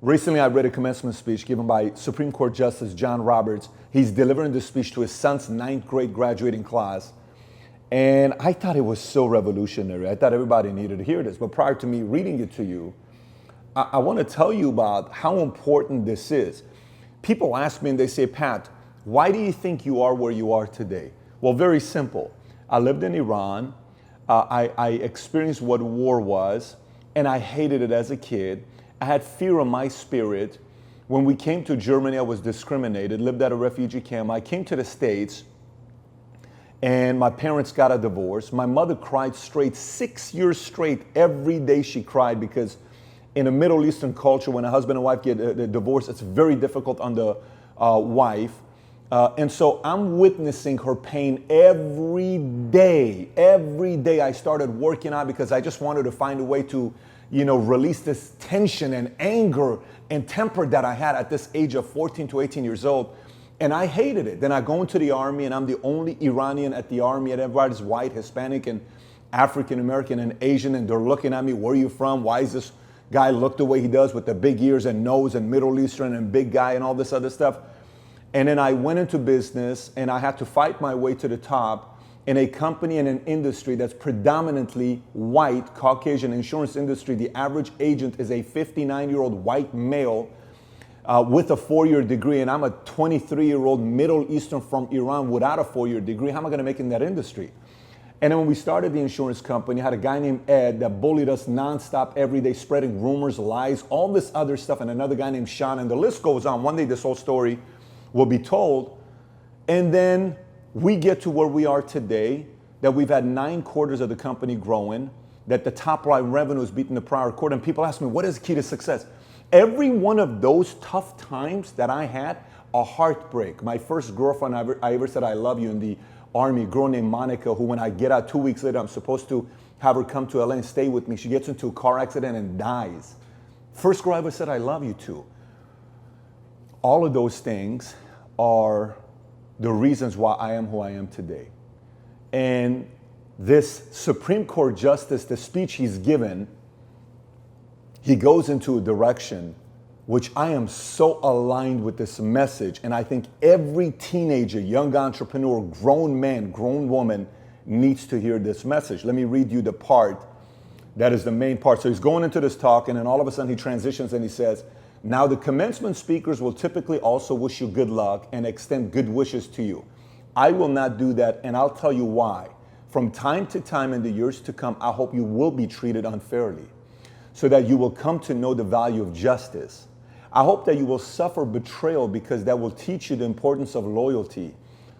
Recently, I read a commencement speech given by Supreme Court Justice John Roberts. He's delivering this speech to his son's ninth grade graduating class. And I thought it was so revolutionary. I thought everybody needed to hear this. But prior to me reading it to you, I want to tell you about how important this is. People ask me and they say, Pat, why do you think you are where you are today? Well, very simple. I lived in Iran. I experienced what war was, and I hated it as a kid. I had fear in my spirit. When we came to Germany, I was discriminated, lived at a refugee camp. I came to the States, and my parents got a divorce. My mother cried 6 years straight. Every day she cried because in a Middle Eastern culture, when a husband and wife get a divorce, it's very difficult on the wife. And so I'm witnessing her pain every day. Every day I started working out because I just wanted to find a way to release this tension and anger and temper that I had at this age of 14 to 18 years old. And I hated it. Then I go into the army and I'm the only Iranian at the army, and everybody's white, Hispanic, and African American and Asian, and they're looking at me, where are you from? Why is this guy look the way he does with the big ears and nose and Middle Eastern and big guy and all this other stuff? And then I went into business and I had to fight my way to the top in a company and an industry that's predominantly white, Caucasian insurance industry. The average agent is a 59-year-old white male with a 4-year degree, and I'm a 23-year-old Middle Eastern from Iran without a 4-year degree. How am I going to make it in that industry? And then when we started the insurance company, I had a guy named Ed that bullied us nonstop every day, spreading rumors, lies, all this other stuff, and another guy named Sean, and the list goes on. One day this whole story will be told. And then we get to where we are today, that we've had 9 quarters of the company growing, that the top line revenue is beating the prior quarter. And people ask me, what is the key to success? Every one of those tough times that I had, a heartbreak. My first girlfriend I ever said I love you in the army, a girl named Monica, who when I get out 2 weeks later, I'm supposed to have her come to LA and stay with me. She gets into a car accident and dies. First girl I ever said I love you to. All of those things are the reasons why I am who I am today. And this Supreme Court justice, the speech he's given, he goes into a direction which I am so aligned with this message. And I think every teenager, young entrepreneur, grown man, grown woman needs to hear this message. Let me read you the part that is the main part. So he's going into this talk, and then all of a sudden he transitions and he says, now the commencement speakers will typically also wish you good luck and extend good wishes to you. I will not do that, and I'll tell you why. From time to time in the years to come, I hope you will be treated unfairly so that you will come to know the value of justice. I hope that you will suffer betrayal because that will teach you the importance of loyalty.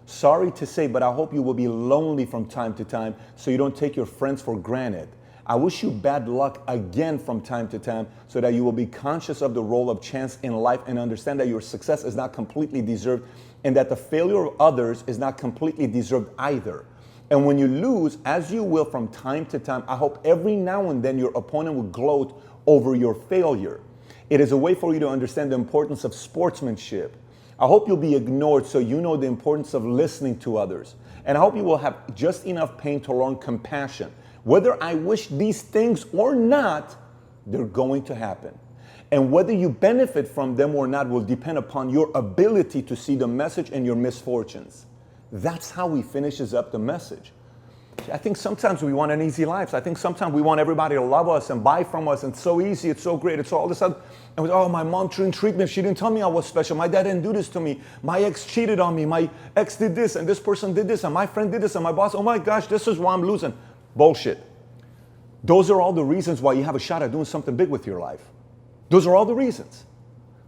Sorry to say, but I hope you will be lonely from time to time so you don't take your friends for granted. I wish you bad luck again from time to time so that you will be conscious of the role of chance in life and understand that your success is not completely deserved and that the failure of others is not completely deserved either. And when you lose, as you will from time to time, I hope every now and then your opponent will gloat over your failure. It is a way for you to understand the importance of sportsmanship. I hope you'll be ignored so you know the importance of listening to others. And I hope you will have just enough pain to learn compassion. Whether I wish these things or not, they're going to happen. And whether you benefit from them or not will depend upon your ability to see the message in your misfortunes. That's how he finishes up the message. I think sometimes we want an easy life. I think sometimes we want everybody to love us and buy from us. And it's so easy, it's so great, it's all this other. And we, oh, my mom didn't treat me. She didn't tell me I was special. My dad didn't do this to me. My ex cheated on me. My ex did this, and this person did this, and my friend did this, and my boss, oh my gosh, this is why I'm losing. Bullshit. Those are all the reasons why you have a shot at doing something big with your life. Those are all the reasons.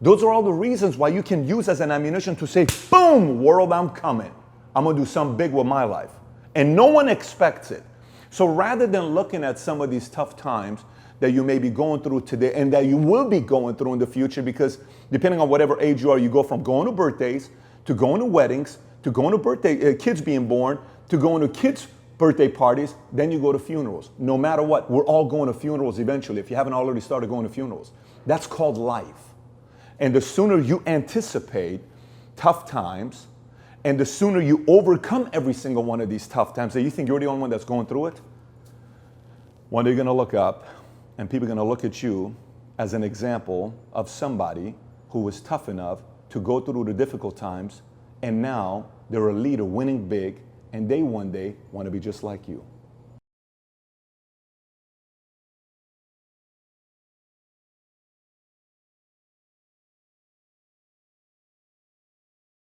Those are all the reasons why you can use as an ammunition to say, boom, world, I'm coming. I'm going to do something big with my life. And no one expects it. So rather than looking at some of these tough times that you may be going through today and that you will be going through in the future, because depending on whatever age you are, you go from going to birthdays, to going to weddings, to going to birthday, kids being born, to going to kids' birthday parties, then you go to funerals. No matter what, we're all going to funerals eventually, if you haven't already started going to funerals. That's called life. And the sooner you anticipate tough times, and the sooner you overcome every single one of these tough times, that you think you're the only one that's going through it, one day you're going to look up, and people are going to look at you as an example of somebody who was tough enough to go through the difficult times, and now they're a leader winning big, and they one day want to be just like you.